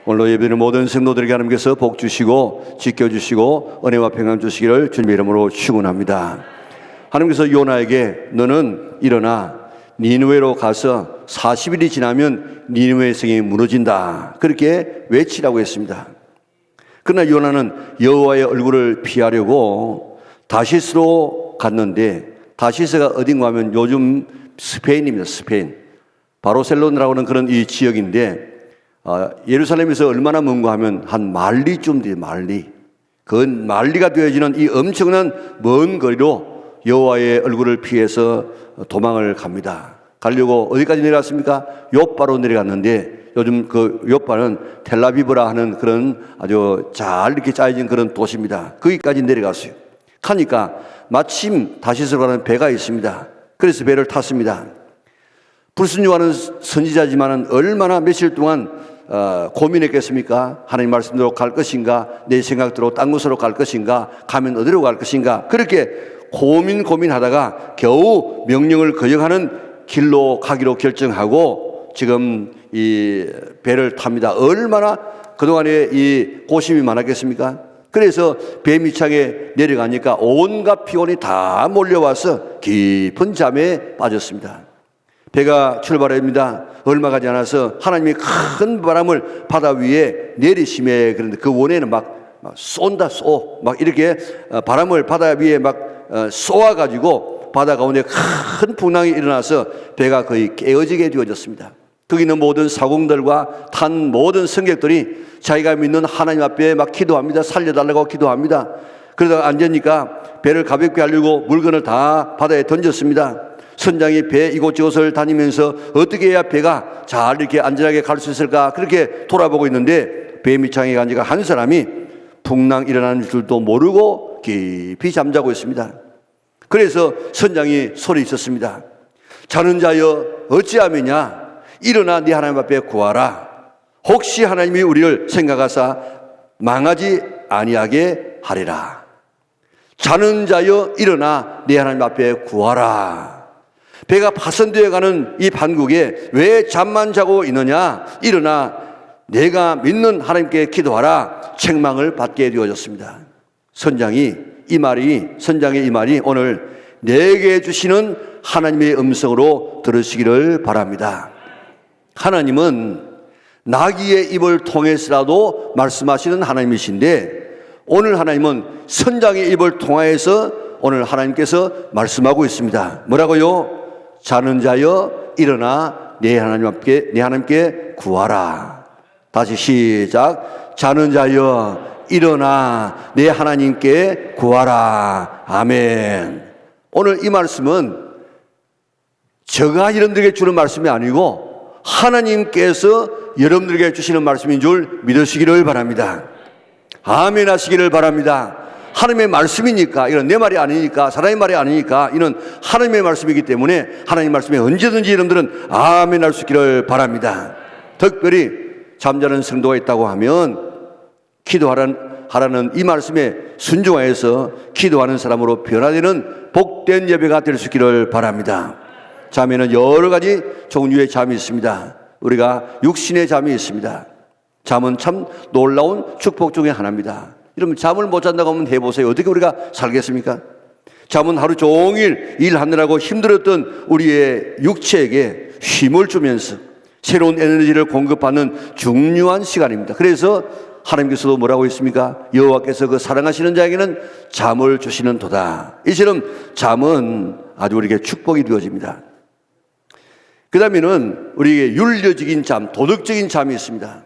오늘도 예배는 모든 성도들에게 하나님께서 복 주시고 지켜주시고 은혜와 평안 주시기를 주님의 이름으로 축원합니다. 하나님께서 요나에게 너는 일어나 니느웨로 가서 40일이 지나면 니느웨 성이 무너진다, 그렇게 외치라고 했습니다. 그러나 요나는 여호와의 얼굴을 피하려고 다시스로 갔는데, 다시스가 어딘가 하면 요즘 스페인입니다. 스페인 바르셀로나라고 하는 그런 이 지역인데, 예루살렘에서 얼마나 먼가 하면 한 마일리쯤 돼요. 마일리. 그 마일리가 되어지는 이 엄청난 먼 거리로 여호와의 얼굴을 피해서 도망을 갑니다. 가려고 어디까지 내려갔습니까? 요빠로 내려갔는데, 요즘 그 요빠는 텔라비브라 하는 그런 아주 잘 이렇게 짜여진 그런 도시입니다. 거기까지 내려갔어요. 가니까 마침 다시스로 가는 배가 있습니다. 그래서 배를 탔습니다. 불순종하는 선지자지만은 얼마나 며칠 동안 고민했겠습니까? 하나님 말씀대로 갈 것인가, 내 생각대로 딴 곳으로 갈 것인가, 가면 어디로 갈 것인가, 그렇게 고민하다가 겨우 명령을 거역하는 길로 가기로 결정하고 지금 이 배를 탑니다. 얼마나 그동안에 이 고심이 많았겠습니까? 그래서 배 밑창에 내려가니까 온갖 피곤이 다 몰려와서 깊은 잠에 빠졌습니다. 배가 출발합니다. 얼마 가지 않아서 하나님이 큰 바람을 바다 위에 내리심에, 그런데 그 원에는 막 쏜다 막 이렇게 바람을 바다 위에 막 쏘아가지고 바다 가운데 큰 풍랑이 일어나서 배가 거의 깨어지게 되어졌습니다. 거기 있는 모든 사공들과 탄 모든 승객들이 자기가 믿는 하나님 앞에 막 기도합니다. 살려달라고 기도합니다. 그러다가 앉으니까 배를 가볍게 하려고 물건을 다 바다에 던졌습니다. 선장이 배 이곳저곳을 다니면서 어떻게 해야 배가 잘 이렇게 안전하게 갈 수 있을까, 그렇게 돌아보고 있는데 배 밑창에 앉아가 한 사람이 풍랑 일어나는 줄도 모르고 깊이 잠자고 있습니다. 그래서 선장이 소리쳤습니다. 자는 자여 어찌하느냐, 일어나 네 하나님 앞에 구하라. 혹시 하나님이 우리를 생각하사 망하지 아니하게 하리라. 자는 자여 일어나 네 하나님 앞에 구하라. 배가 파손되어 가는 이 판국에 왜 잠만 자고 있느냐, 일어나 내가 믿는 하나님께 기도하라. 책망을 받게 되어졌습니다. 선장의 이 말이 오늘 내게 주시는 하나님의 음성으로 들으시기를 바랍니다. 하나님은 나귀의 입을 통해서라도 말씀하시는 하나님이신데, 오늘 하나님은 선장의 입을 통하여서 오늘 하나님께서 말씀하고 있습니다. 뭐라고요? 자는 자여 일어나 내 하나님께 구하라. 다시 시작. 자는 자여 일어나 내 하나님께 구하라. 아멘. 오늘 이 말씀은 제가 여러분들에게 주는 말씀이 아니고 하나님께서 여러분들에게 주시는 말씀인 줄 믿으시기를 바랍니다. 아멘 하시기를 바랍니다. 하나님의 말씀이니까, 이건 내 말이 아니니까, 사람의 말이 아니니까, 이는 하나님의 말씀이기 때문에 하나님의 말씀에 언제든지 여러분들은 아멘 할 수 있기를 바랍니다. 특별히 잠자는 성도가 있다고 하면 기도하라는 이 말씀에 순종하여서 기도하는 사람으로 변화되는 복된 예배가 될 수 있기를 바랍니다. 잠에는 여러 가지 종류의 잠이 있습니다. 우리가 육신의 잠이 있습니다. 잠은 참 놀라운 축복 중에 하나입니다. 여러분, 잠을 못 잔다고 하면 해보세요. 어떻게 우리가 살겠습니까? 잠은 하루 종일 일하느라고 힘들었던 우리의 육체에게 힘을 주면서 새로운 에너지를 공급하는 중요한 시간입니다. 그래서 하나님께서도 뭐라고 했습니까? 여호와께서 그 사랑하시는 자에게는 잠을 주시는 도다. 이처럼 잠은 아주 우리에게 축복이 되어집니다. 그 다음에는 우리에게 윤리적인 잠, 도덕적인 잠이 있습니다.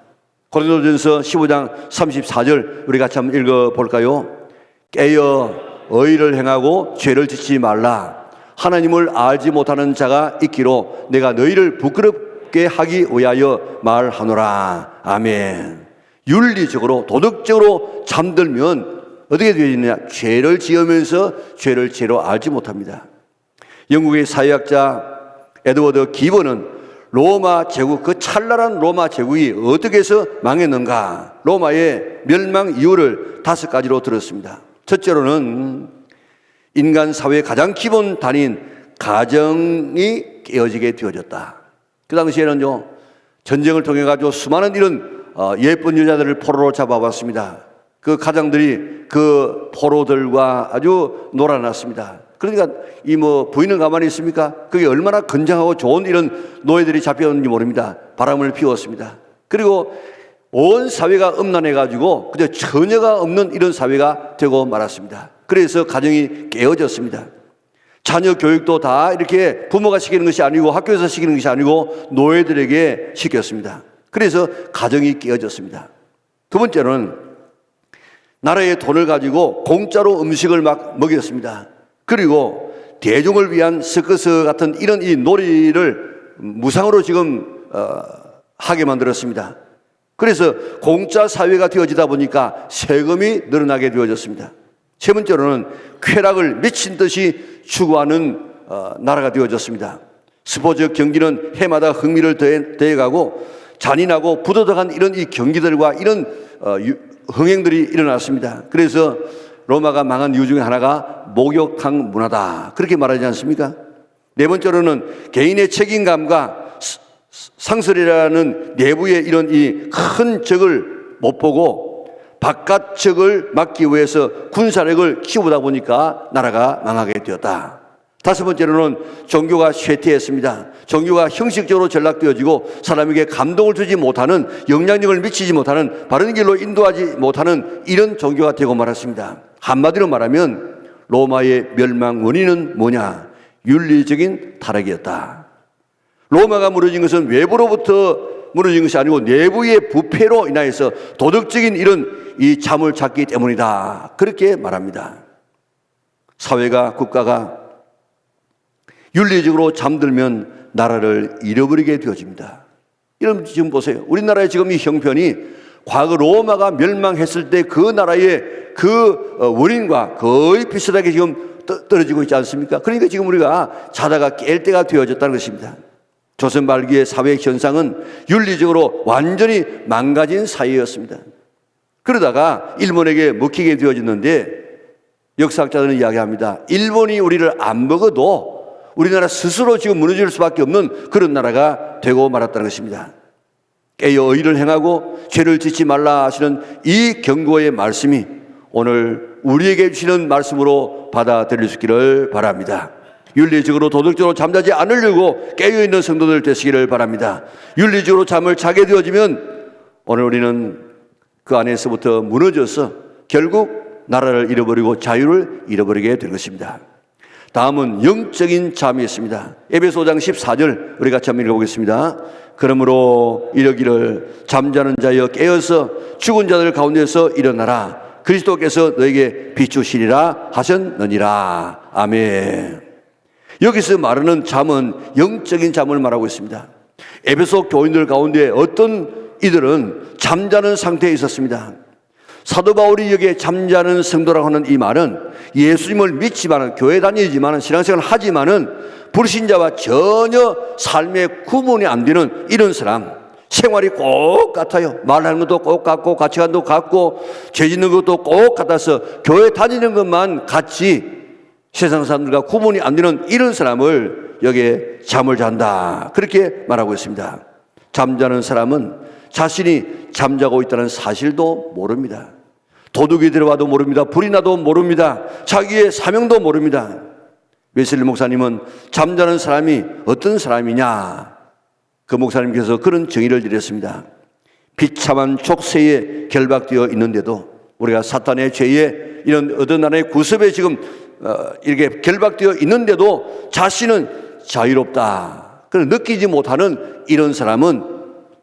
고린도전서 15장 34절 우리 같이 한번 읽어볼까요? 깨어 의를 행하고 죄를 짓지 말라. 하나님을 알지 못하는 자가 있기로 내가 너희를 부끄럽게 하기 위하여 말하노라. 아멘. 윤리적으로 도덕적으로 잠들면 어떻게 되느냐? 죄를 지으면서 죄를 죄로 알지 못합니다. 영국의 사회학자 에드워드 기버는 로마 제국, 그 찬란한 로마 제국이 어떻게 해서 망했는가, 로마의 멸망 이유를 5가지로 들었습니다. 첫째로는 인간 사회의 가장 기본 단위인 가정이 깨어지게 되어졌다. 그 당시에는요, 전쟁을 통해 가지고 수많은 이런 예쁜 여자들을 포로로 잡아왔습니다. 그 가장들이 그 포로들과 아주 놀아났습니다. 그러니까 이 부인은 가만히 있습니까? 그게 얼마나 건장하고 좋은 이런 노예들이 잡혀왔는지 모릅니다. 바람을 피웠습니다. 그리고 온 사회가 음란해가지고 그저 처녀가 없는 이런 사회가 되고 말았습니다. 그래서 가정이 깨어졌습니다. 자녀 교육도 다 이렇게 부모가 시키는 것이 아니고 학교에서 시키는 것이 아니고 노예들에게 시켰습니다. 그래서 가정이 깨어졌습니다. 두 번째는 나라의 돈을 가지고 공짜로 음식을 막 먹였습니다. 그리고 대중을 위한 서커스 같은 이런 이 놀이를 무상으로 지금 하게 만들었습니다. 그래서 공짜 사회가 되어지다 보니까 세금이 늘어나게 되어졌습니다. 세 번째로는 쾌락을 미친 듯이 추구하는 나라가 되어졌습니다. 스포츠 경기는 해마다 흥미를 더해가고 잔인하고 부도덕한 이런 이 경기들과 이런 흥행들이 일어났습니다. 그래서 로마가 망한 이유 중에 하나가 목욕탕 문화다, 그렇게 말하지 않습니까? 네 번째로는 개인의 책임감과 상설이라는 내부의 이런 이 큰 적을 못 보고 바깥 적을 막기 위해서 군사력을 키우다 보니까 나라가 망하게 되었다. 다섯 번째로는 종교가 쇠퇴했습니다. 종교가 형식적으로 전락되어지고 사람에게 감동을 주지 못하는, 영향력을 미치지 못하는, 바른 길로 인도하지 못하는 이런 종교가 되고 말았습니다. 한마디로 말하면 로마의 멸망 원인은 뭐냐? 윤리적인 타락이었다. 로마가 무너진 것은 외부로부터 무너진 것이 아니고 내부의 부패로 인하여서 도덕적인 이런 이 잠을 잤기 때문이다, 그렇게 말합니다. 사회가, 국가가 윤리적으로 잠들면 나라를 잃어버리게 되어집니다. 여러분 지금 보세요. 우리나라의 지금 이 형편이 과거 로마가 멸망했을 때 그 나라의 그 원인과 거의 비슷하게 지금 떨어지고 있지 않습니까? 그러니까 지금 우리가 자다가 깰 때가 되어졌다는 것입니다. 조선 말기의 사회 현상은 윤리적으로 완전히 망가진 사회였습니다. 그러다가 일본에게 먹히게 되어졌는데 역사학자들은 이야기합니다. 일본이 우리를 안 먹어도 우리나라 스스로 지금 무너질 수밖에 없는 그런 나라가 되고 말았다는 것입니다. 깨어 의를 행하고 죄를 짓지 말라 하시는 이 경고의 말씀이 오늘 우리에게 주시는 말씀으로 받아들일 수 있기를 바랍니다. 윤리적으로 도덕적으로 잠자지 않으려고 깨어있는 성도들 되시기를 바랍니다. 윤리적으로 잠을 자게 되어지면 오늘 우리는 그 안에서부터 무너져서 결국 나라를 잃어버리고 자유를 잃어버리게 될 것입니다. 다음은 영적인 잠이 있습니다. 에베소 5장 14절 우리 같이 한번 읽어보겠습니다. 그러므로 이러기를 잠자는 자여 깨어서 죽은 자들 가운데서 일어나라. 그리스도께서 너에게 비추시리라 하셨느니라. 아멘. 여기서 말하는 잠은 영적인 잠을 말하고 있습니다. 에베소 교인들 가운데 어떤 이들은 잠자는 상태에 있었습니다. 사도 바울이 여기에 잠자는 성도라고 하는 이 말은 예수님을 믿지만은, 교회 다니지만은, 신앙생활을 하지만은 불신자와 전혀 삶의 구분이 안 되는 이런 사람, 생활이 꼭 같아요. 말하는 것도 꼭 같고 가치관도 같고 죄 짓는 것도 꼭 같아서 교회 다니는 것만 같이 세상 사람들과 구분이 안 되는 이런 사람을 여기에 잠을 잔다, 그렇게 말하고 있습니다. 잠자는 사람은 자신이 잠자고 있다는 사실도 모릅니다. 도둑이 들어와도 모릅니다. 불이 나도 모릅니다. 자기의 사명도 모릅니다. 웨슬리 목사님은 잠자는 사람이 어떤 사람이냐, 그 목사님께서 그런 정의를 드렸습니다. 비참한 족쇄에 결박되어 있는데도, 우리가 사탄의 죄에 이런 어떤 나라의 구습에 지금 이렇게 결박되어 있는데도 자신은 자유롭다, 그걸 느끼지 못하는 이런 사람은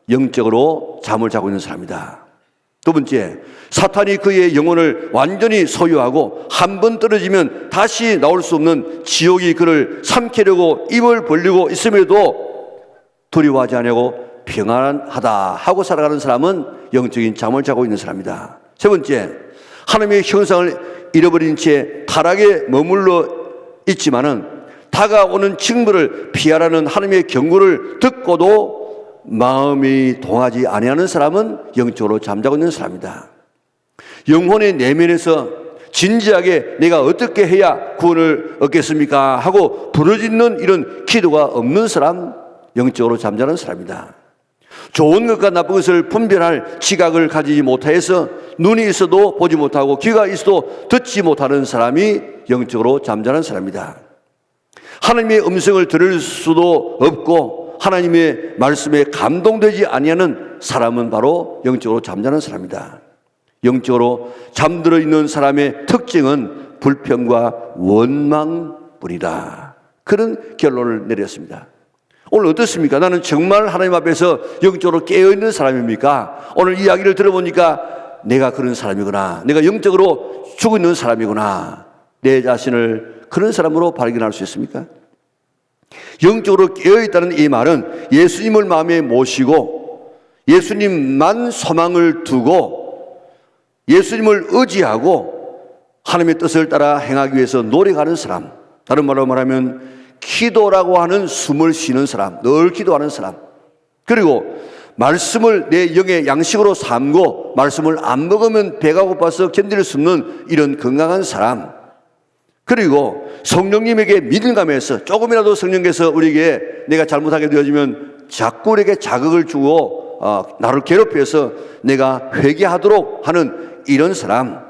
영적으로 잠을 자고 있는 사람이다. 두 번째, 사탄이 그의 영혼을 완전히 소유하고 한 번 떨어지면 다시 나올 수 없는 지옥이 그를 삼키려고 입을 벌리고 있음에도 두려워하지 않고 평안하다 하고 살아가는 사람은 영적인 잠을 자고 있는 사람이다. 세 번째, 하나님의 형상을 잃어버린 채 타락에 머물러 있지만은 다가오는 징벌을 피하라는 하나님의 경고를 듣고도 마음이 동하지 아니하는 사람은 영적으로 잠자고 있는 사람이다. 영혼의 내면에서 진지하게 내가 어떻게 해야 구원을 얻겠습니까 하고 부르짖는 이런 기도가 없는 사람, 영적으로 잠자는 사람이다. 좋은 것과 나쁜 것을 분별할 지각을 가지지 못하여서 눈이 있어도 보지 못하고 귀가 있어도 듣지 못하는 사람이 영적으로 잠자는 사람이다. 하나님의 음성을 들을 수도 없고 하나님의 말씀에 감동되지 아니하는 사람은 바로 영적으로 잠자는 사람이다. 영적으로 잠들어 있는 사람의 특징은 불평과 원망뿐이다. 그런 결론을 내렸습니다. 오늘 어떻습니까? 나는 정말 하나님 앞에서 영적으로 깨어있는 사람입니까? 오늘 이야기를 들어보니까 내가 그런 사람이구나. 내가 영적으로 죽어 있는 사람이구나. 내 자신을 그런 사람으로 발견할 수 있습니까? 영적으로 깨어있다는 이 말은 예수님을 마음에 모시고 예수님만 소망을 두고 예수님을 의지하고 하나님의 뜻을 따라 행하기 위해서 노력하는 사람, 다른 말로 말하면 기도라고 하는 숨을 쉬는 사람, 늘 기도하는 사람, 그리고 말씀을 내 영의 양식으로 삼고 말씀을 안 먹으면 배가 고파서 견딜 수 없는 이런 건강한 사람, 그리고 성령님에게 민감해서 조금이라도 성령께서 우리에게 내가 잘못하게 되어지면 자꾸 우리에게 자극을 주고 나를 괴롭혀서 내가 회개하도록 하는 이런 사람,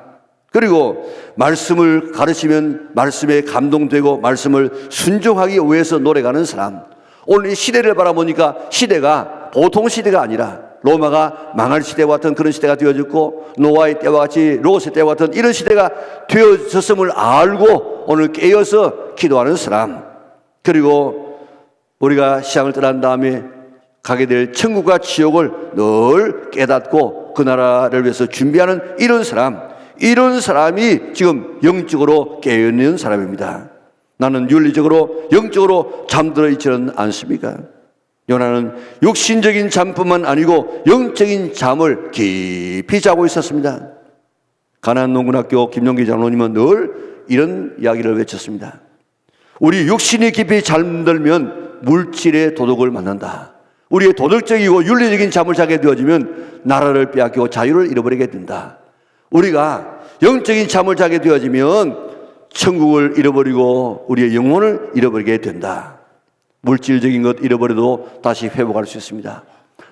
그리고 말씀을 가르치면 말씀에 감동되고 말씀을 순종하기 위해서 노력하는 사람. 오늘 이 시대를 바라보니까 시대가 보통 시대가 아니라 로마가 망할 시대와 같은 그런 시대가 되어졌고 노아의 때와 같이 롯의 때와 같은 이런 시대가 되어졌음을 알고 오늘 깨어서 기도하는 사람, 그리고 우리가 시장을 떠난 다음에 가게 될 천국과 지옥을 늘 깨닫고 그 나라를 위해서 준비하는 이런 사람, 이런 사람이 지금 영적으로 깨어있는 사람입니다. 나는 윤리적으로 영적으로 잠들어 있지는 않습니까? 요나는 육신적인 잠뿐만 아니고 영적인 잠을 깊이 자고 있었습니다. 가나안 농군학교 김용기 장로님은 늘 이런 이야기를 외쳤습니다. 우리 육신이 깊이 잠들면 물질의 도덕을 만난다. 우리의 도덕적이고 윤리적인 잠을 자게 되어지면 나라를 빼앗기고 자유를 잃어버리게 된다. 우리가 영적인 잠을 자게 되어지면 천국을 잃어버리고 우리의 영혼을 잃어버리게 된다. 물질적인 것 잃어버려도 다시 회복할 수 있습니다.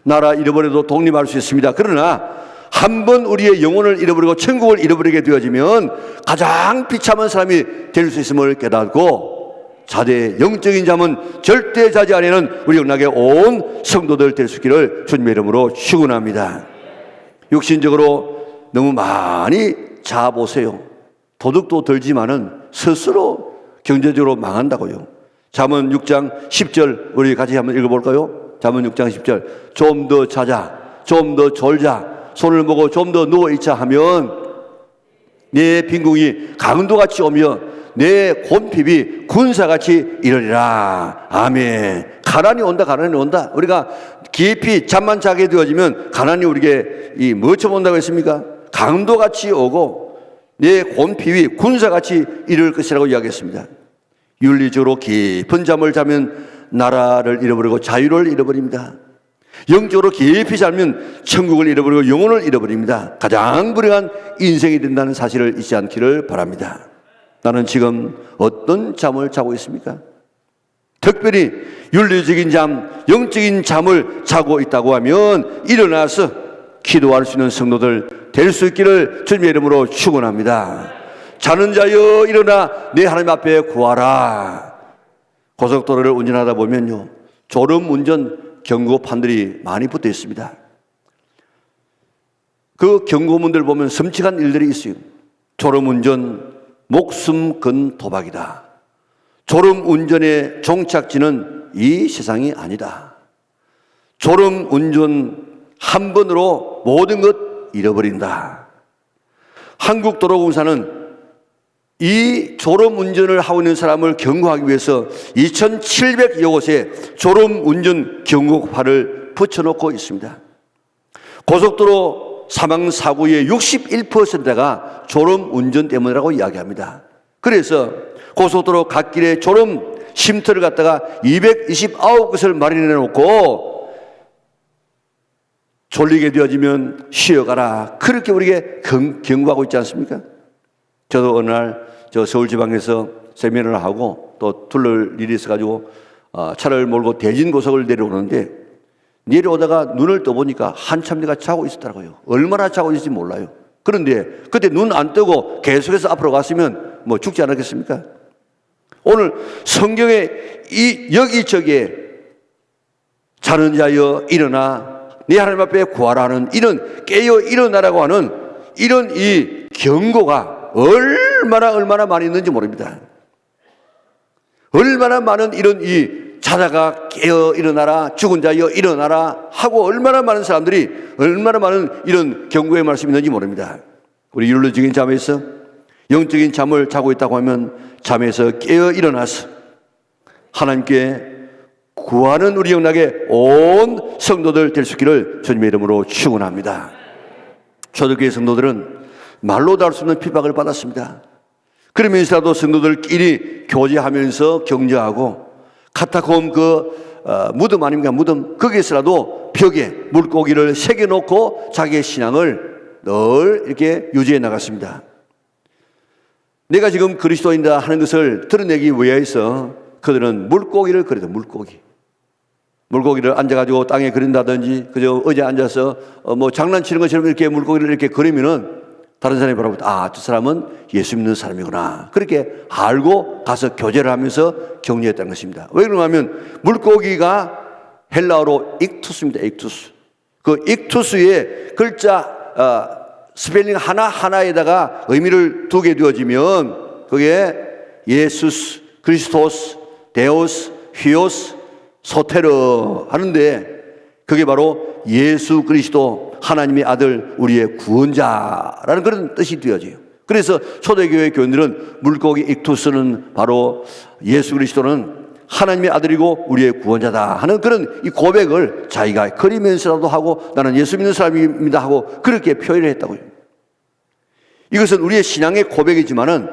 나라 잃어버려도 독립할 수 있습니다. 그러나 한번 우리의 영혼을 잃어버리고 천국을 잃어버리게 되어지면 가장 비참한 사람이 될 수 있음을 깨닫고 자대 영적인 잠은 절대 자지 아니하는 우리 영락의 온 성도들 될 수 있기를 주님의 이름으로 축원합니다. 육신적으로 너무 많이 자보세요. 도덕도 들지만은 스스로 경제적으로 망한다고요. 잠언 6장 10절 우리 같이 한번 읽어볼까요? 잠언 6장 10절 좀 더 자자, 좀 더 졸자, 손을 보고 좀 더 누워있자 하면 내 빈궁이 강도같이 오며 내 곤핍이 군사같이 이르리라. 아멘. 가난이 온다, 가난이 온다. 우리가 깊이 잠만 자게 되어지면 가난이 우리에게 뭐처럼 온다고 했습니까? 강도같이 오고 내 곤핍이 군사같이 이를 것이라고 이야기했습니다. 윤리적으로 깊은 잠을 자면 나라를 잃어버리고 자유를 잃어버립니다. 영적으로 깊이 자면 천국을 잃어버리고 영혼을 잃어버립니다. 가장 불행한 인생이 된다는 사실을 잊지 않기를 바랍니다. 나는 지금 어떤 잠을 자고 있습니까? 특별히 윤리적인 잠, 영적인 잠을 자고 있다고 하면 일어나서 기도할 수 있는 성도들 될 수 있기를 주님의 이름으로 축원합니다. 자는 자여 일어나 내 하나님 앞에 구하라. 고속도로를 운전하다 보면요, 졸음운전 경고판들이 많이 붙어 있습니다. 그 경고문들 보면 섬찟한 일들이 있어요. 졸음운전 목숨 건 도박이다. 졸음운전의 종착지는 이 세상이 아니다. 졸음운전 한 번으로 모든 것 잃어버린다. 한국도로공사는 이 졸음운전을 하고 있는 사람을 경고하기 위해서 2,700여 곳에 졸음운전 경고판을 붙여놓고 있습니다. 고속도로 사망사고의 61%가 졸음운전 때문이라고 이야기합니다. 그래서 고속도로 갓길에 졸음 쉼터를 갖다가 229곳을 마련해 놓고 졸리게 되어지면 쉬어가라. 그렇게 우리에게 경고하고 있지 않습니까? 저도 어느 날 저 서울지방에서 세미나를 하고 또 둘러일 일이 있어가지고 차를 몰고 대진고속을 내려오는데 내려오다가 눈을 떠보니까 한참 내가 자고 있었더라고요. 얼마나 자고 있을지 몰라요. 그런데 그때 눈 안 뜨고 계속해서 앞으로 갔으면 뭐 죽지 않았겠습니까? 오늘 성경에 이 여기저기에 자는 자여 일어나 네 하나님 앞에 구하라는 이런 깨어 일어나라고 하는 이런 이 경고가 얼마나 많이 있는지 모릅니다. 얼마나 많은 이런 이 자다가 깨어 일어나라, 죽은 자여 일어나라 하고 얼마나 많은 사람들이 얼마나 많은 이런 경고의 말씀이 있는지 모릅니다. 우리 윤리적인 잠에서 영적인 잠을 자고 있다고 하면 잠에서 깨어 일어나서 하나님께 구하는 우리 영락의 온 성도들 될 수 있기를 주님의 이름으로 축원합니다. 초대교회 성도들은 말로 다 할 수 없는 핍박을 받았습니다. 그러면서라도 성도들끼리 교제하면서 격려하고 카타콤 무덤 아닙니까? 무덤 거기에서라도 벽에 물고기를 새겨놓고 자기의 신앙을 늘 이렇게 유지해 나갔습니다. 내가 지금 그리스도인이다 하는 것을 드러내기 위해서 그들은 물고기를 그려도 물고기를 앉아가지고 땅에 그린다든지 그저 의자에 앉아서 뭐 장난치는 것처럼 이렇게 물고기를 이렇게 그리면은 다른 사람이 바라볼 때 아, 저 사람은 예수 믿는 사람이구나 그렇게 알고 가서 교제를 하면서 격려했다는 것입니다. 왜 그러냐면 물고기가 헬라어로 익투스입니다. 익투스. 그 익투스의 글자 스펠링 하나하나에다가 의미를 두게 되어지면 그게 예수스, 그리스토스, 데오스, 휘오스, 소테르 하는데 그게 바로 예수 그리스도 하나님의 아들 우리의 구원자라는 그런 뜻이 되어져요. 그래서 초대교회 교인들은 물고기 익투스는 바로 예수 그리스도는 하나님의 아들이고 우리의 구원자다 하는 그런 이 고백을 자기가 그리면서라도 하고 나는 예수 믿는 사람입니다 하고 그렇게 표현을 했다고요. 이것은 우리의 신앙의 고백이지만은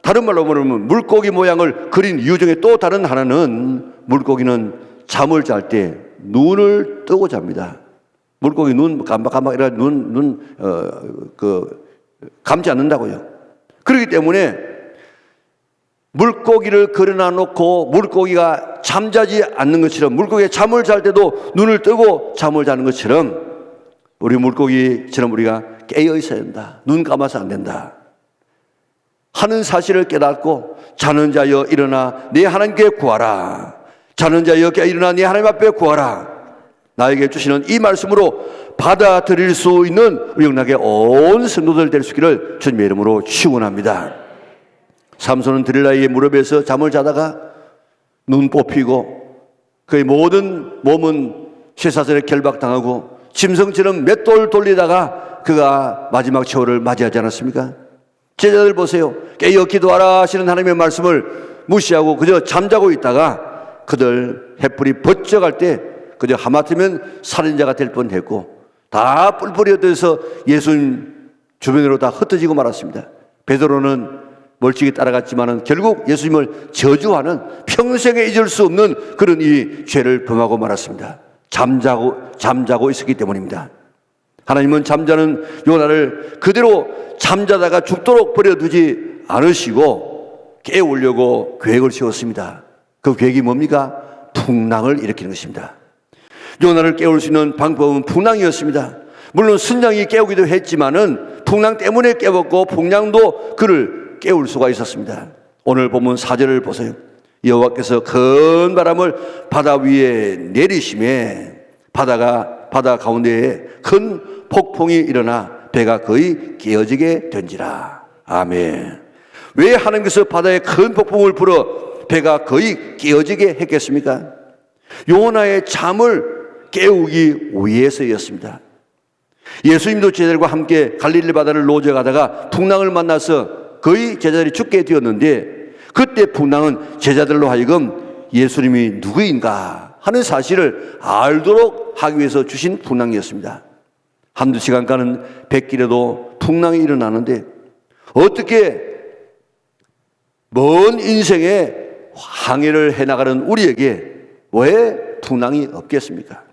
다른 말로 말하면 물고기 모양을 그린 이유 중에 또 다른 하나는 물고기는 잠을 잘 때 눈을 뜨고 잡니다. 물고기 눈 깜박깜박 이래 감지 않는다고요. 그렇기 때문에 물고기를 그려놔 놓고 물고기가 잠자지 않는 것처럼 물고기가 잠을 잘 때도 눈을 뜨고 잠을 자는 것처럼 우리 물고기처럼 우리가 깨어 있어야 된다. 눈 감아서 안 된다 하는 사실을 깨닫고 자는 자여 일어나 네 하나님께 구하라. 자는 자여 깨어 일어나 네 하나님 앞에 구하라. 나에게 주시는 이 말씀으로 받아들일 수 있는 우리 영락의 온 성도들 될 수 있기를 주님의 이름으로 축원합니다. 삼손은 들릴라의 무릎에서 잠을 자다가 눈 뽑히고 그의 모든 몸은 쇠사슬에 결박당하고 짐승처럼 맷돌 돌리다가 그가 마지막 최후를 맞이하지 않았습니까? 제자들 보세요. 깨어 기도하라 하시는 하나님의 말씀을 무시하고 그저 잠자고 있다가 그들 햇불이 번쩍할 때 그저 하마터면 살인자가 될 뻔했고 다 뿔뿔이 흩어져서 예수님 주변으로 다 흩어지고 말았습니다. 베드로는 멀찍이 따라갔지만은 결국 예수님을 저주하는 평생에 잊을 수 없는 그런 이 죄를 범하고 말았습니다. 잠자고 있었기 때문입니다. 하나님은 잠자는 요나를 그대로 잠자다가 죽도록 버려두지 않으시고 깨우려고 계획을 세웠습니다. 그 계획이 뭡니까? 풍랑을 일으키는 것입니다. 요나를 깨울 수 있는 방법은 풍랑이었습니다. 물론 선장이 깨우기도 했지만은 풍랑 때문에 깨웠고 풍랑도 그를 깨울 수가 있었습니다. 오늘 보면 4절을 보세요. 여호와께서 큰 바람을 바다 위에 내리심에 바다 가운데에 큰 폭풍이 일어나 배가 거의 깨어지게 된지라. 아멘. 왜 하나님께서 바다에 큰 폭풍을 불어 배가 거의 깨어지게 했겠습니까? 요나의 잠을 깨우기 위해서였습니다. 예수님도 제자들과 함께 갈릴리 바다를 노저가다가 풍랑을 만나서 거의 제자들이 죽게 되었는데 그때 풍랑은 제자들로 하여금 예수님이 누구인가 하는 사실을 알도록 하기 위해서 주신 풍랑이었습니다. 한두 시간 가는 뱃길에도 풍랑이 일어나는데 어떻게 먼 인생에 항해를 해나가는 우리에게 왜 풍랑이 없겠습니까?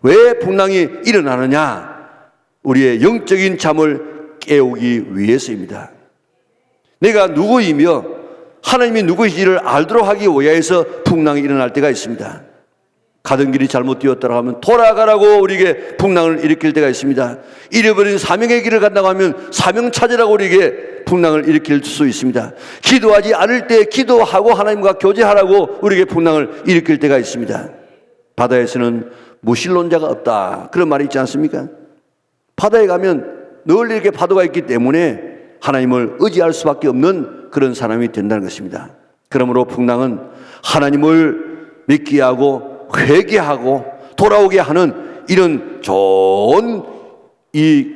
왜 풍랑이 일어나느냐? 우리의 영적인 잠을 깨우기 위해서입니다. 내가 누구이며 하나님이 누구이시를 알도록 하기 위해서 풍랑이 일어날 때가 있습니다. 가던 길이 잘못 되었다고 하면 돌아가라고 우리에게 풍랑을 일으킬 때가 있습니다. 잃어버린 사명의 길을 간다고 하면 사명 찾으라고 우리에게 풍랑을 일으킬 수 있습니다. 기도하지 않을 때 기도하고 하나님과 교제하라고 우리에게 풍랑을 일으킬 때가 있습니다. 바다에서는 무신론자가 없다, 그런 말이 있지 않습니까? 바다에 가면 늘 이렇게 파도가 있기 때문에 하나님을 의지할 수밖에 없는 그런 사람이 된다는 것입니다. 그러므로 풍랑은 하나님을 믿게 하고 회개하고 돌아오게 하는 이런 좋은 이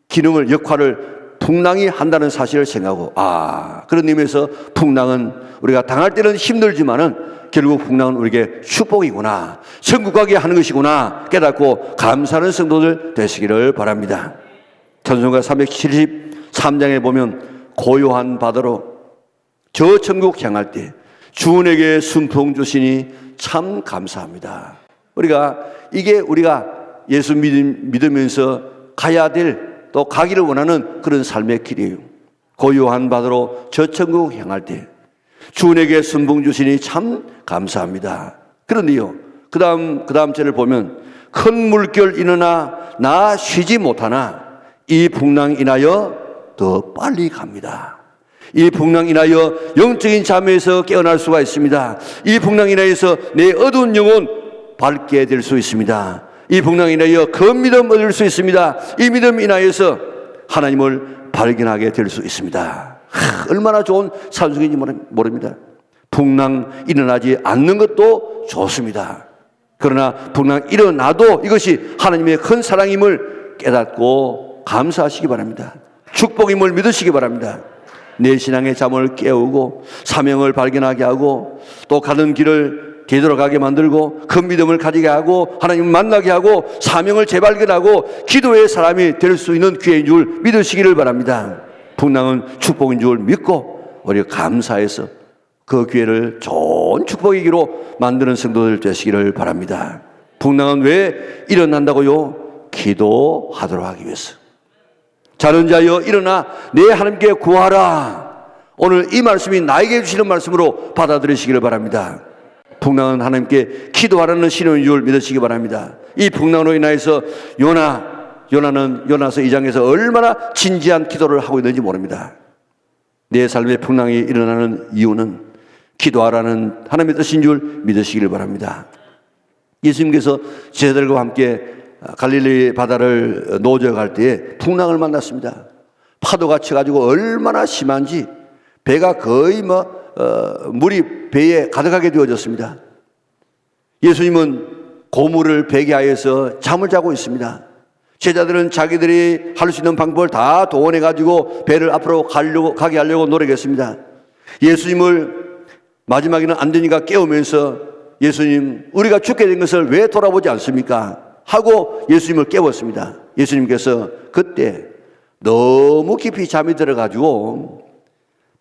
기능을, 역할을 풍랑이 한다는 사실을 생각하고, 그런 의미에서 풍랑은 우리가 당할 때는 힘들지만은 결국 풍랑은 우리에게 축복이구나, 천국 가게 하는 것이구나 깨닫고 감사하는 성도들 되시기를 바랍니다. 찬송가 373장에 보면 고요한 바다로 저 천국 향할 때 주님에게 순풍 주시니 참 감사합니다. 우리가 예수 믿으면서 가야 될, 또 가기를 원하는 그런 삶의 길이에요. 고요한 바다로 저 천국 향할 때 주님에게 순풍 주시니 참 감사합니다. 그런데요, 그 다음 절을 보면 큰 물결 일어나 나 쉬지 못하나 이 풍랑 인하여 더 빨리 갑니다. 이 풍랑 인하여 영적인 잠에서 깨어날 수가 있습니다. 이 풍랑 인하여서 내 어두운 영혼 밝게 될 수 있습니다. 이 풍랑 인하여 그 믿음 얻을 수 있습니다. 이 믿음 인하여서 하나님을 발견하게 될 수 있습니다. 얼마나 좋은 찬송인지 모릅니다. 풍랑 일어나지 않는 것도 좋습니다. 그러나 풍랑 일어나도 이것이 하나님의 큰 사랑임을 깨닫고 감사하시기 바랍니다. 축복임을 믿으시기 바랍니다. 내 신앙의 잠을 깨우고 사명을 발견하게 하고 또 가는 길을 되돌아가게 만들고 그 믿음을 가지게 하고 하나님을 만나게 하고 사명을 재발견하고 기도의 사람이 될 수 있는 기회인 줄 믿으시기를 바랍니다. 풍랑은 축복인 줄 믿고 우리가 감사해서 그 기회를 좋은 축복이기로 만드는 성도들 되시기를 바랍니다. 풍랑은 왜 일어난다고요? 기도하도록 하기 위해서. 자는 자여 일어나 내 하나님께 구하라. 오늘 이 말씀이 나에게 주시는 말씀으로 받아들이시기를 바랍니다. 풍랑은 하나님께 기도하라는 신호인 줄 믿으시기 바랍니다. 이 풍랑으로 인하여서 요나는 요나서 2장에서 얼마나 진지한 기도를 하고 있는지 모릅니다. 내 삶의 풍랑이 일어나는 이유는 기도하라는 하나님의 뜻인 줄 믿으시기를 바랍니다. 예수님께서 제자들과 함께 갈릴리 바다를 노저갈 때에 풍랑을 만났습니다. 파도가 쳐가지고 얼마나 심한지 배가 거의 물이 배에 가득하게 되어졌습니다. 예수님은 고물을 베게 하여서 잠을 자고 있습니다. 제자들은 자기들이 할 수 있는 방법을 다 동원해가지고 배를 앞으로 가게 하려고 노력했습니다. 예수님을 마지막에는 안 되니까 깨우면서 예수님, 우리가 죽게 된 것을 왜 돌아보지 않습니까? 하고 예수님을 깨웠습니다. 예수님께서 그때 너무 깊이 잠이 들어가지고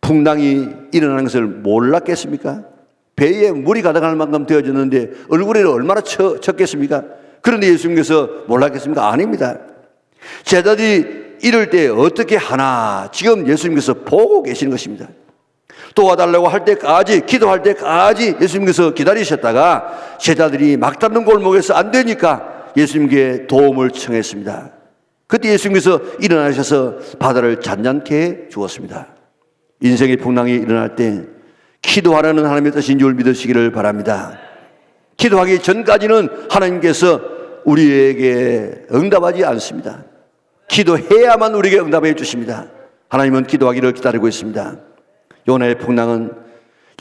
풍랑이 일어나는 것을 몰랐겠습니까? 배에 물이 가득할 만큼 되어졌는데 얼굴에는 얼마나 쳤겠습니까? 그런데 예수님께서 몰랐겠습니까? 아닙니다. 제자들이 이럴 때 어떻게 하나 지금 예수님께서 보고 계시는 것입니다. 도와달라고 할 때까지, 기도할 때까지 예수님께서 기다리셨다가 제자들이 막다른 골목에서 안 되니까 예수님께 도움을 청했습니다. 그때 예수님께서 일어나셔서 바다를 잔잔케 해 주었습니다. 인생의 풍랑이 일어날 때 기도하라는 하나님의 뜻인 줄 믿으시기를 바랍니다. 기도하기 전까지는 하나님께서 우리에게 응답하지 않습니다. 기도해야만 우리에게 응답해 주십니다. 하나님은 기도하기를 기다리고 있습니다. 요나의 풍랑은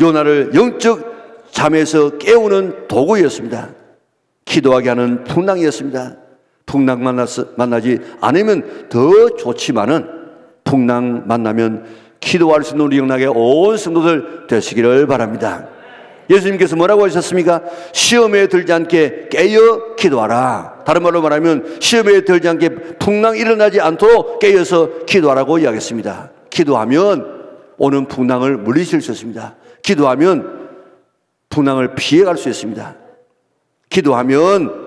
요나를 영적 잠에서 깨우는 도구였습니다. 기도하게 하는 풍랑이었습니다. 풍랑 만나지 않으면 더 좋지만은 풍랑 만나면 기도할 수 있는 우리 영락의 온 성도들 되시기를 바랍니다. 예수님께서 뭐라고 하셨습니까? 시험에 들지 않게 깨어 기도하라. 다른 말로 말하면 시험에 들지 않게 풍랑 일어나지 않도록 깨어서 기도하라고 이야기했습니다. 기도하면 오는 풍랑을 물리칠 수 있습니다. 기도하면 풍랑을 피해갈 수 있습니다. 기도하면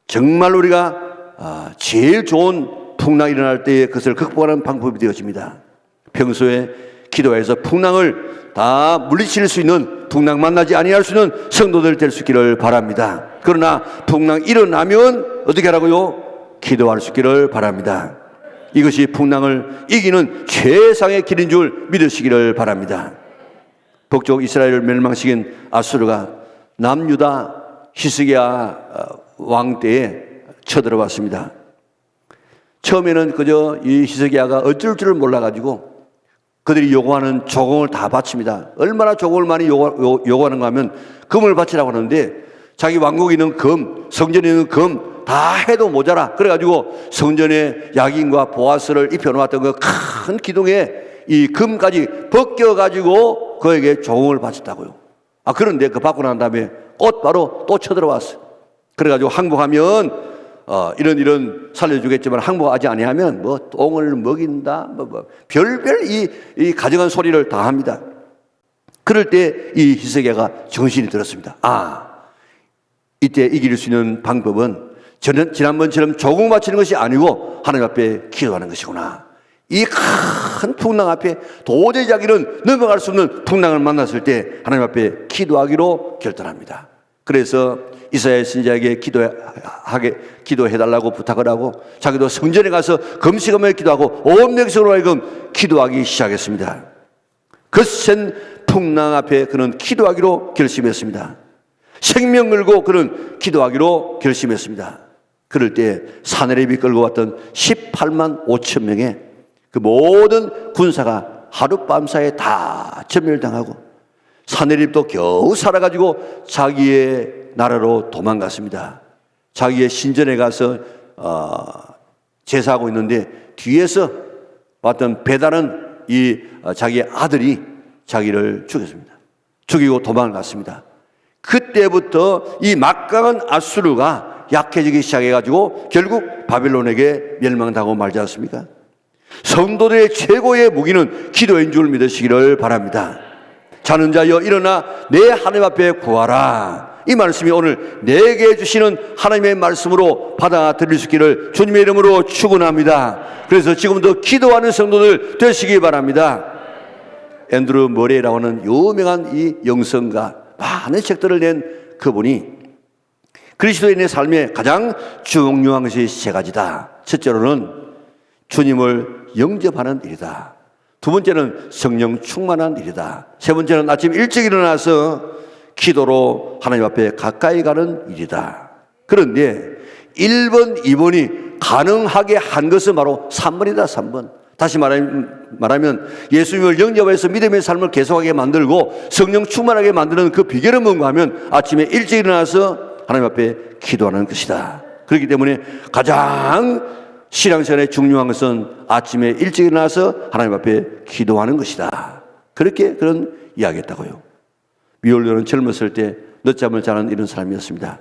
정말 우리가 제일 좋은 풍랑이 일어날 때에 그것을 극복하는 방법이 되어집니다. 평소에 기도해서 풍랑을 다 물리칠 수 있는, 풍랑 만나지 아니할 수 있는 성도들 될 수 있기를 바랍니다. 그러나 풍랑 일어나면 어떻게 하라고요? 기도할 수 있기를 바랍니다. 이것이 풍랑을 이기는 최상의 길인 줄 믿으시기를 바랍니다. 북쪽 이스라엘을 멸망시킨 아수르가 남유다 히스기야 왕 때에 쳐들어왔습니다. 처음에는 그저 이 히스기야가 어쩔 줄을 몰라가지고 그들이 요구하는 조공을 다 바칩니다. 얼마나 조공을 많이 요구하는가 하면 금을 바치라고 하는데 자기 왕국에 있는 금, 성전에 있는 금 다 해도 모자라. 그래가지고 성전에 야긴과 보아스를 입혀놓았던 그 큰 기둥에 이 금까지 벗겨가지고 그에게 조공을 바쳤다고요. 그런데 그 받고 난 다음에 곧바로 또 쳐들어왔어요. 그래가지고 항복하면 이런 살려주겠지만 항복하지 아니하면 뭐 똥을 먹인다, 별별 이 가정한 소리를 다 합니다. 그럴 때 이 히스기야가 정신이 들었습니다. 이때 이길 수 있는 방법은 지난번처럼 조공 바치는 것이 아니고 하나님 앞에 기도하는 것이구나. 이 큰 풍랑 앞에 도저히 자기는 넘어갈 수 없는 풍랑을 만났을 때 하나님 앞에 기도하기로 결단합니다. 그래서 이사야 선지자에게 기도해달라고 부탁을 하고 자기도 성전에 가서 금식하며 기도하고 온 백성으로 하여금 기도하기 시작했습니다. 거센 풍랑 앞에 그는 기도하기로 결심했습니다. 생명 걸고 그는 기도하기로 결심했습니다. 그럴 때 사내립이 끌고 왔던 18만 5천 명의 그 모든 군사가 하룻밤 사이에 다 전멸당하고 사내립도 겨우 살아가지고 자기의 나라로 도망갔습니다. 자기의 신전에 가서 제사하고 있는데 뒤에서 왔던 배다른 자기의 아들이 자기를 죽였습니다. 죽이고 도망을 갔습니다. 그때부터 이 막강한 아수르가 약해지기 시작해가지고 결국 바벨론에게 멸망당하고 말지 않습니까? 성도들의 최고의 무기는 기도인 줄 믿으시기를 바랍니다. 자는 자여 일어나 내 하나님 앞에 구하라. 이 말씀이 오늘 내게 주시는 하나님의 말씀으로 받아들일 수 있기를 주님의 이름으로 축원합니다. 그래서 지금부터 기도하는 성도들 되시기 바랍니다. 앤드루 머레이라고 하는 유명한 이 영성가, 많은 책들을 낸 그분이 그리스도인의 삶의 가장 중요한 것이 세 가지다. 첫째로는 주님을 영접하는 일이다. 두 번째는 성령 충만한 일이다. 세 번째는 아침 일찍 일어나서 기도로 하나님 앞에 가까이 가는 일이다. 그런데 1번, 2번이 가능하게 한 것은 바로 3번이다. 3번. 다시 말하면 예수님을 영접해서 믿음의 삶을 계속하게 만들고 성령 충만하게 만드는 그 비결은 뭔가 하면 아침에 일찍 일어나서 하나님 앞에 기도하는 것이다. 그렇기 때문에 가장 신앙생활에 중요한 것은 아침에 일찍 일어나서 하나님 앞에 기도하는 것이다. 그런 이야기했다고요. 미올려는 젊었을 때 늦잠을 자는 이런 사람이었습니다.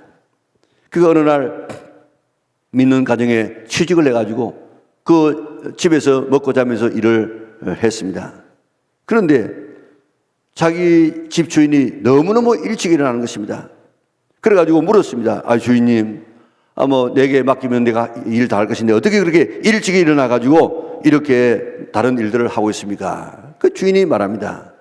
그가 어느 날 믿는 가정에 취직을 해가지고 그 집에서 먹고 자면서 일을 했습니다. 그런데 자기 집 주인이 너무너무 일찍 일어나는 것입니다. 그래가지고 물었습니다. 주인님, 내게 맡기면 내가 일 다 할 것인데 어떻게 그렇게 일찍 일어나가지고 이렇게 다른 일들을 하고 있습니까? 그 주인이 말합니다.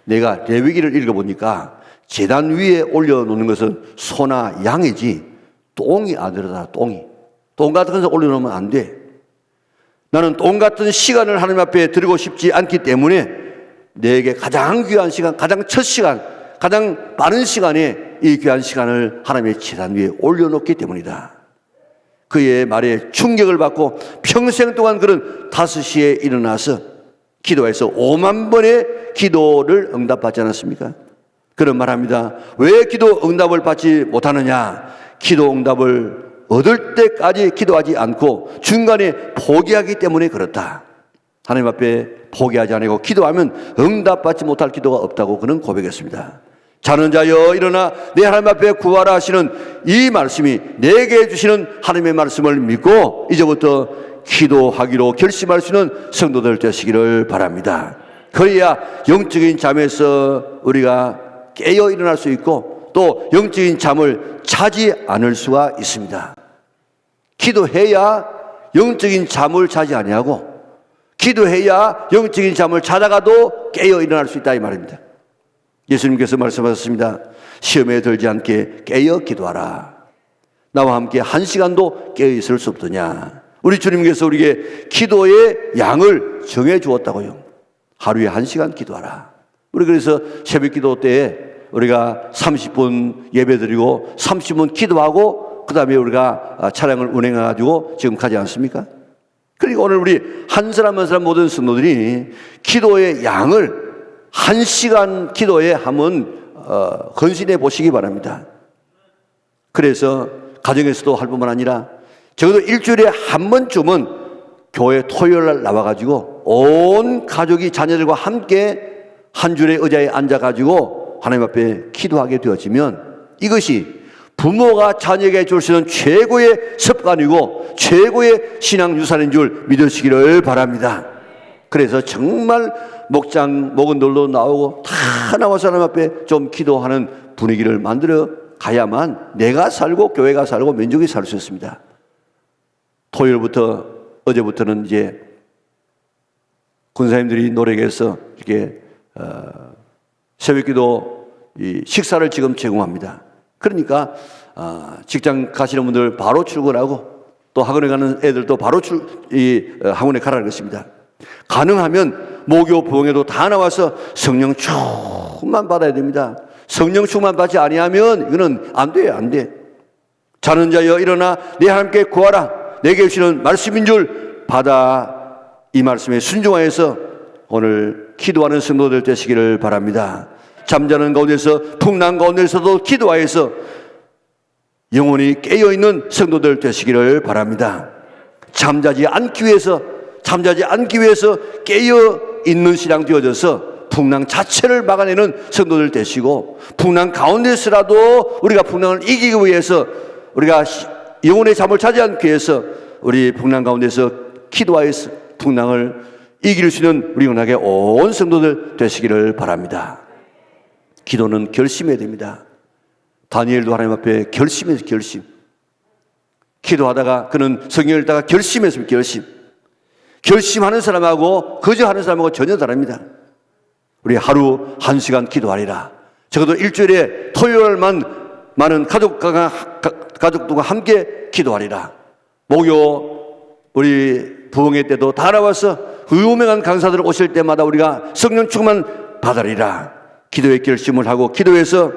내가 레위기를 읽어보니까 제단 위에 올려놓는 것은 소나 양이지 똥이 아니라 똥이. 똥 같은 것을 올려놓으면 안 돼. 나는 똥 같은 시간을 하나님 앞에 드리고 싶지 않기 때문에 내게 가장 귀한 시간, 가장 첫 시간, 가장 빠른 시간에 이 귀한 시간을 하나님의 제단 위에 올려놓기 때문이다. 그의 말에 충격을 받고 평생 동안 그런 5시에 일어나서 기도해서 5만 번의 기도를 응답받지 않았습니까? 그런 말합니다. 왜 기도 응답을 받지 못하느냐? 기도 응답을 얻을 때까지 기도하지 않고 중간에 포기하기 때문에 그렇다. 하나님 앞에 포기하지 않고 기도하면 응답받지 못할 기도가 없다고 그는 고백했습니다. 자는 자여 일어나 내 하나님 앞에 구하라 하시는 이 말씀이 내게 주시는 하나님의 말씀을 믿고 이제부터 기도하기로 결심할 수 있는 성도들 되시기를 바랍니다. 그래야 영적인 잠에서 우리가 깨어 일어날 수 있고 또 영적인 잠을 자지 않을 수가 있습니다. 기도해야 영적인 잠을 자지 아니하고 기도해야 영적인 잠을 자다가도 시간도 깨어 일어날 수 있다 이 말입니다. 예수님께서 말씀하셨습니다. 시험에 들지 않게 깨어 기도하라. 나와 함께 한 시간도 깨어 있을 수 없더냐. 우리 주님께서 우리에게 기도의 양을 정해 주었다고요. 하루에 1시간 기도하라. 우리 그래서 새벽 기도 때에 우리가 30분 예배 드리고 30분 기도하고 그 다음에 우리가 차량을 운행해가지고 지금 가지 않습니까? 그리고 오늘 우리 한 사람 한 사람 모든 성도들이 기도의 양을 1시간 기도에 한번 헌신해 보시기 바랍니다. 그래서 가정에서도 할 뿐만 아니라 적어도 일주일에 한 번쯤은 교회 토요일 날 나와가지고 온 가족이 자녀들과 함께 한 줄의 의자에 앉아가지고 하나님 앞에 기도하게 되어지면 이것이 부모가 자녀에게 줄 수 있는 최고의 습관이고 최고의 신앙 유산인 줄 믿으시기를 바랍니다. 그래서 정말 목원들도 나오고 다 나와서 하나님 앞에 좀 기도하는 분위기를 만들어 가야만 내가 살고 교회가 살고 민족이 살 수 있습니다. 토요일부터 어제부터는 이제 군사님들이 노력해서 이렇게 새벽기도 식사를 지금 제공합니다. 그러니까 직장 가시는 분들 바로 출근하고 또 학원에 가는 애들도 바로 학원에 가라는 것입니다. 가능하면 모교 부흥회도 다 나와서 성령 충만 받아야 됩니다. 성령 충만 받지 아니하면 이거는 안 돼요, 안 돼. 자는 자여 일어나 내 하나님께 구하라. 내게 주시는 말씀인 줄 받아. 이 말씀에 순종하여서 오늘 기도하는 성도들 되시기를 바랍니다. 잠자는 가운데서 풍랑 가운데서도 기도하여서 영혼이 깨어있는 성도들 되시기를 바랍니다. 잠자지 않기 위해서 깨어있는 신앙 되어져서 풍랑 자체를 막아내는 성도들 되시고 풍랑 가운데서라도 우리가 풍랑을 이기기 위해서 우리가 영혼의 잠을 자지 않기 위해서 우리 풍랑 가운데서 기도하여서 풍랑을 이길 수 있는 우리 영혼에게 온 성도들 되시기를 바랍니다. 기도는 결심해야 됩니다. 다니엘도 하나님 앞에 결심해서 기도하다가 그는 성경을 읽다가 결심했습니다. 결심하는 사람하고 거절하는 사람하고 전혀 다릅니다. 우리 하루 1시간 기도하리라. 적어도 일주일에 토요일만 많은 가족들과 함께 기도하리라. 목요 우리 부흥회 때도 다 나와서 유명한 강사들 오실 때마다 우리가 성령 충만 받으리라. 기도의 결심을 하고 기도해서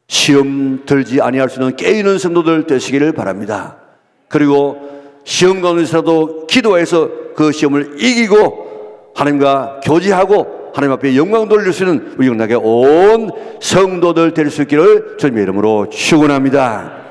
시험 들지 아니할 수 있는 깨어있는 성도들 되시기를 바랍니다. 그리고 시험 가운데서도 기도해서 그 시험을 이기고 하나님과 교제하고 하나님 앞에 영광 돌릴 수 있는 우리 영락의 온 성도들 될 수 있기를 주님의 이름으로 축원합니다.